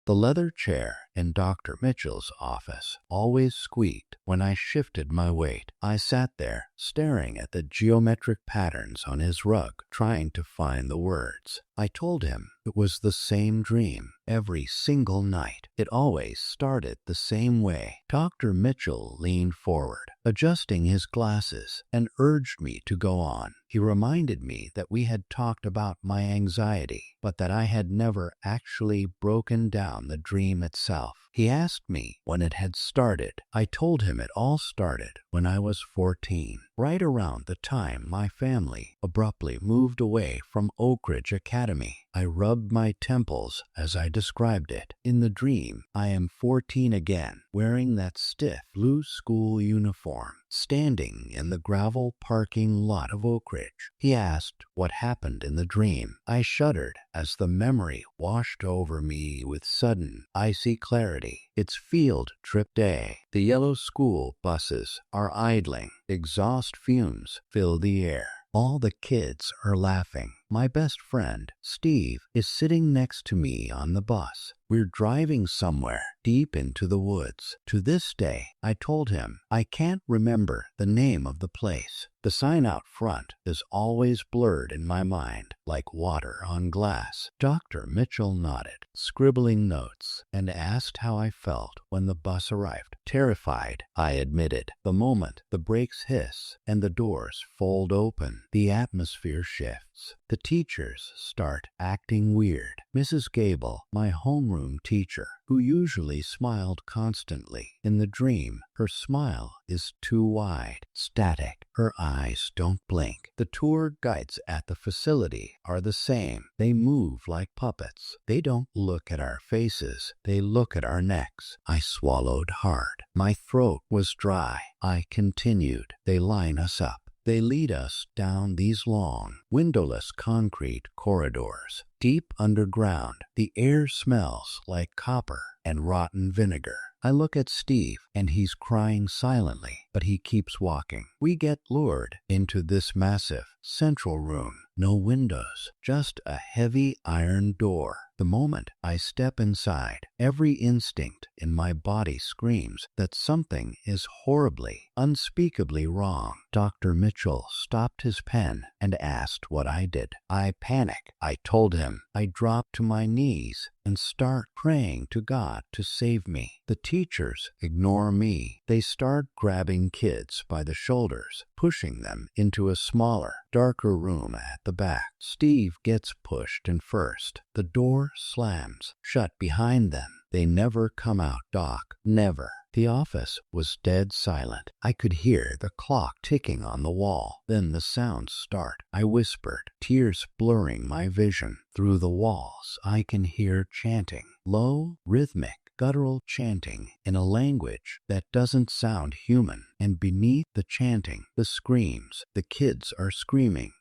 The leather chair in Dr. Mitchell's office always squeaked when I shifted my weight. I sat there, staring at the geometric patterns on his rug, trying to find the words. I told him it was the same dream every single night. It always started the same way. Dr. Mitchell leaned forward, adjusting his glasses, and urged me to go on. He reminded me that we had talked about my anxiety, but that I had never actually broken down the dream itself. He asked me when it had started. I told him it all started when I was 14, right around the time my family abruptly moved away from Oakridge Academy. I rubbed my temples as I described it. In the dream, I am 14 again, wearing that stiff blue school uniform, standing in the gravel parking lot of Oakridge. He asked what happened in the dream. I shuddered as the memory washed over me with sudden, icy clarity. It's field trip day. The yellow school buses are idling. Exhaust fumes fill the air. All the kids are laughing. My best friend, Steve, is sitting next to me on the bus. We're driving somewhere deep into the woods. To this day, I told him I can't remember the name of the place. The sign out front is always blurred in my mind, like water on glass. Dr. Mitchell nodded, scribbling notes, and asked how I felt when the bus arrived. Terrified, I admitted. The moment the brakes hiss and the doors fold open, the atmosphere shifts. The teachers start acting weird. Mrs. Gable, my homeroom teacher, who usually smiled constantly, in the dream, her smile is too wide, static. Her eyes don't blink. The tour guides at the facility are the same. They move like puppets. They don't look at our faces. They look at our necks. I swallowed hard. My throat was dry. I continued. They line us up. They lead us down these long, windowless concrete corridors. Deep underground, the air smells like copper and rotten vinegar. I look at Steve, and he's crying silently, but he keeps walking. We get lured into this massive central room. No windows, just a heavy iron door. The moment I step inside, every instinct in my body screams that something is horribly, unspeakably wrong. Dr. Mitchell stopped his pen and asked what I did. I panic. I told him. I drop to my knees and start praying to God to save me. The teachers ignore me. They start grabbing kids by the shoulders, pushing them into a smaller, darker room at the back. Steve gets pushed in first. The door slams shut behind them. They never come out, Doc. Never. The office was dead silent. I could hear the clock ticking on the wall. Then the sounds start. I whispered, tears blurring my vision. Through the walls, I can hear chanting. Low, rhythmic, guttural chanting in a language that doesn't sound human. And beneath the chanting, the screams. The kids are screaming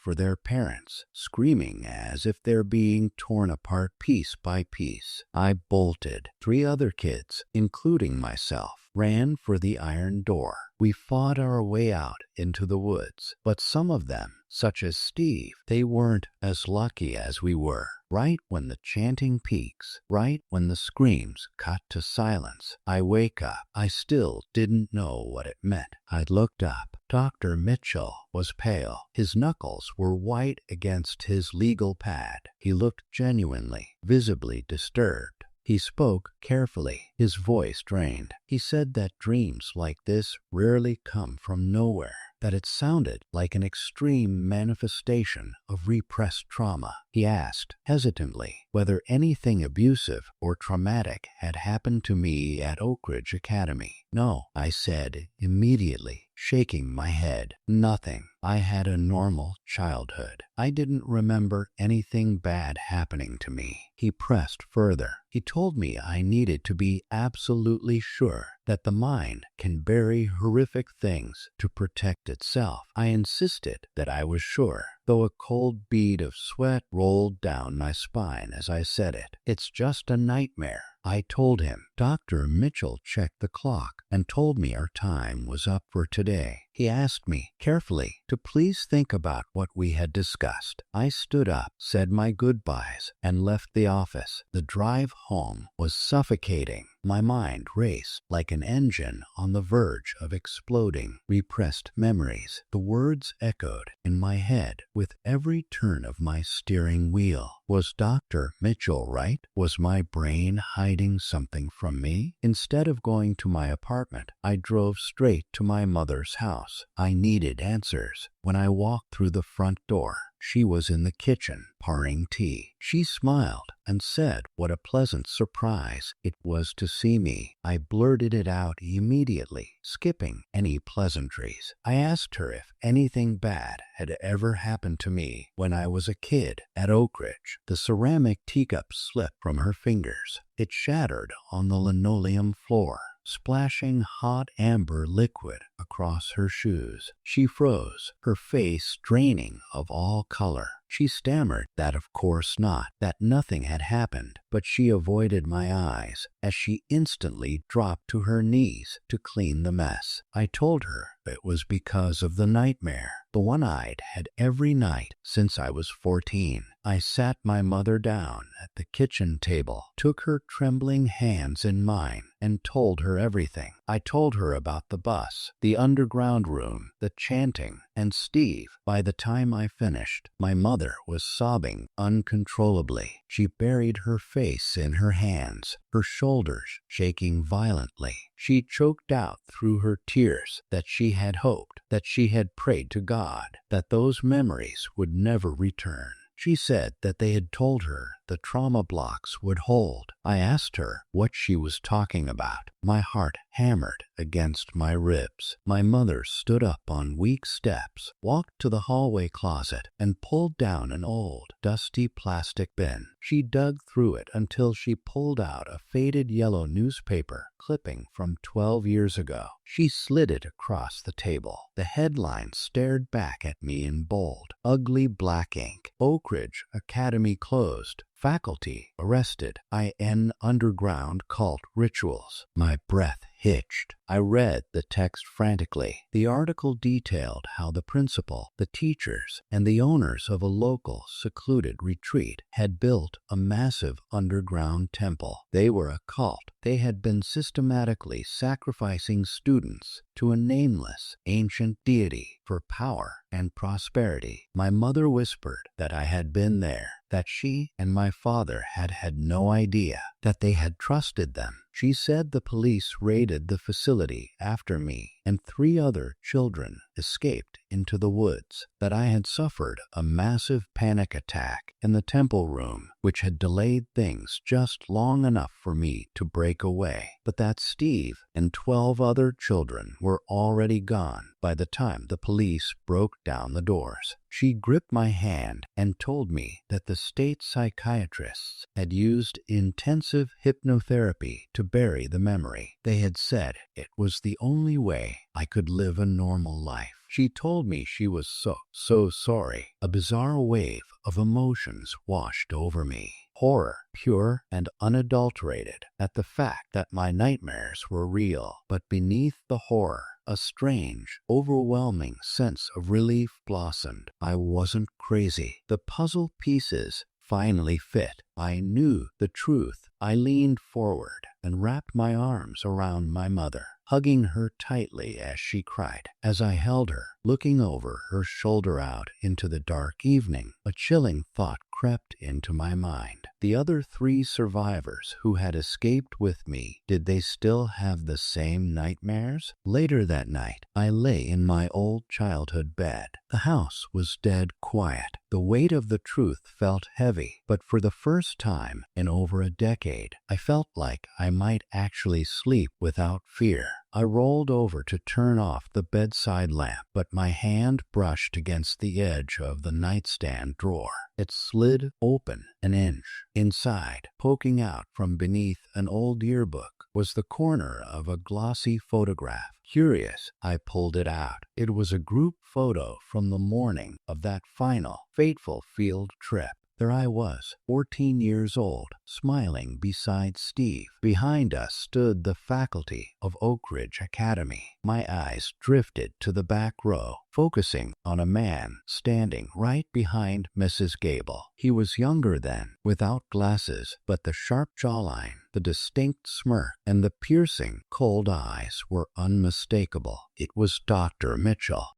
for their parents, screaming as if they're being torn apart piece by piece. I bolted. 3 other kids, including myself, ran for the iron door. We fought our way out into the woods, but some of them, such as Steve, they weren't as lucky as we were. Right when the chanting peaks, right when the screams cut to silence, I wake up. I still didn't know what it meant. I looked up. Dr. Mitchell was pale. His knuckles were white against his legal pad. He looked genuinely, visibly disturbed. He spoke carefully, his voice drained. He said that dreams like this rarely come from nowhere, that it sounded like an extreme manifestation of repressed trauma. He asked, hesitantly, whether anything abusive or traumatic had happened to me at Oakridge Academy. No, I said immediately, shaking my head. Nothing. I had a normal childhood. I didn't remember anything bad happening to me. He pressed further. He told me I needed to be absolutely sure that the mind can bury horrific things to protect itself. I insisted that I was sure, though a cold bead of sweat rolled down my spine as I said it. It's just a nightmare. I told him. Dr. Mitchell checked the clock and told me our time was up for today. He asked me carefully to please think about what we had discussed. I stood up, said my goodbyes, and left the office. The drive home was suffocating. My mind raced like an engine on the verge of exploding. Repressed memories. The words echoed in my head with every turn of my steering wheel. Was Dr. Mitchell right? Was my brain hiding something from me? Instead of going to my apartment, I drove straight to my mother's house. I needed answers. When I walked through the front door, she was in the kitchen, pouring tea. She smiled and said what a pleasant surprise it was to see me. I blurted it out immediately, skipping any pleasantries. I asked her if anything bad had ever happened to me when I was a kid at Oakridge. The ceramic teacup slipped from her fingers. It shattered on the linoleum floor, splashing hot amber liquid across her shoes. She froze, her face draining of all color. She stammered that of course not, that nothing had happened, but she avoided my eyes as she instantly dropped to her knees to clean the mess. I told her it was because of the nightmare, the one I'd had every night since I was 14. I sat my mother down at the kitchen table, took her trembling hands in mine, and told her everything. I told her about the bus, the underground room, the chanting, and Steve. By the time I finished, my mother was sobbing uncontrollably. She buried her face in her hands, her shoulders shaking violently. She choked out through her tears that she had hoped, that she had prayed to God, that those memories would never return. She said that they had told her the trauma blocks would hold. I asked her what she was talking about. My heart hammered against my ribs. My mother stood up on weak steps, walked to the hallway closet, and pulled down an old, dusty plastic bin. She dug through it until she pulled out a faded yellow newspaper clipping from 12 years ago. She slid it across the table. The headline stared back at me in bold, ugly black ink. Oakridge Academy closed. Faculty arrested. IN underground cult rituals. My breath hitched. I read the text frantically. The article detailed how the principal, the teachers, and the owners of a local secluded retreat had built a massive underground temple. They were a cult. They had been systematically sacrificing students to a nameless, ancient deity for power and prosperity. My mother whispered that I had been there, that she and my father had had no idea, that they had trusted them. She said the police raided the facility after me, and 3 other children escaped into the woods, that I had suffered a massive panic attack in the temple room, which had delayed things just long enough for me to break away, but that Steve and 12 other children were already gone by the time the police broke down the doors. She gripped my hand and told me that the state psychiatrists had used intensive hypnotherapy to bury the memory. They had said it was the only way I could live a normal life. She told me she was so sorry. A bizarre wave of emotions washed over me. Horror, pure and unadulterated, at the fact that my nightmares were real. But beneath the horror, a strange, overwhelming sense of relief blossomed. I wasn't crazy. The puzzle pieces finally fit. I knew the truth. I leaned forward and wrapped my arms around my mother, hugging her tightly as she cried. As I held her, looking over her shoulder out into the dark evening, a chilling thought crept into my mind. The other 3 survivors who had escaped with me, did they still have the same nightmares? Later that night, I lay in my old childhood bed. The house was dead quiet. The weight of the truth felt heavy, but for the first time in over a decade, I felt like I might actually sleep without fear. I rolled over to turn off the bedside lamp, but my hand brushed against the edge of the nightstand drawer. It slid open an inch. Inside, poking out from beneath an old yearbook, was the corner of a glossy photograph. Curious, I pulled it out. It was a group photo from the morning of that final, fateful field trip. There I was, 14 years old, smiling beside Steve. Behind us stood the faculty of Oakridge Academy. My eyes drifted to the back row, focusing on a man standing right behind Mrs. Gable. He was younger then, without glasses, but the sharp jawline, the distinct smirk, and the piercing, cold eyes were unmistakable. It was Dr. Mitchell.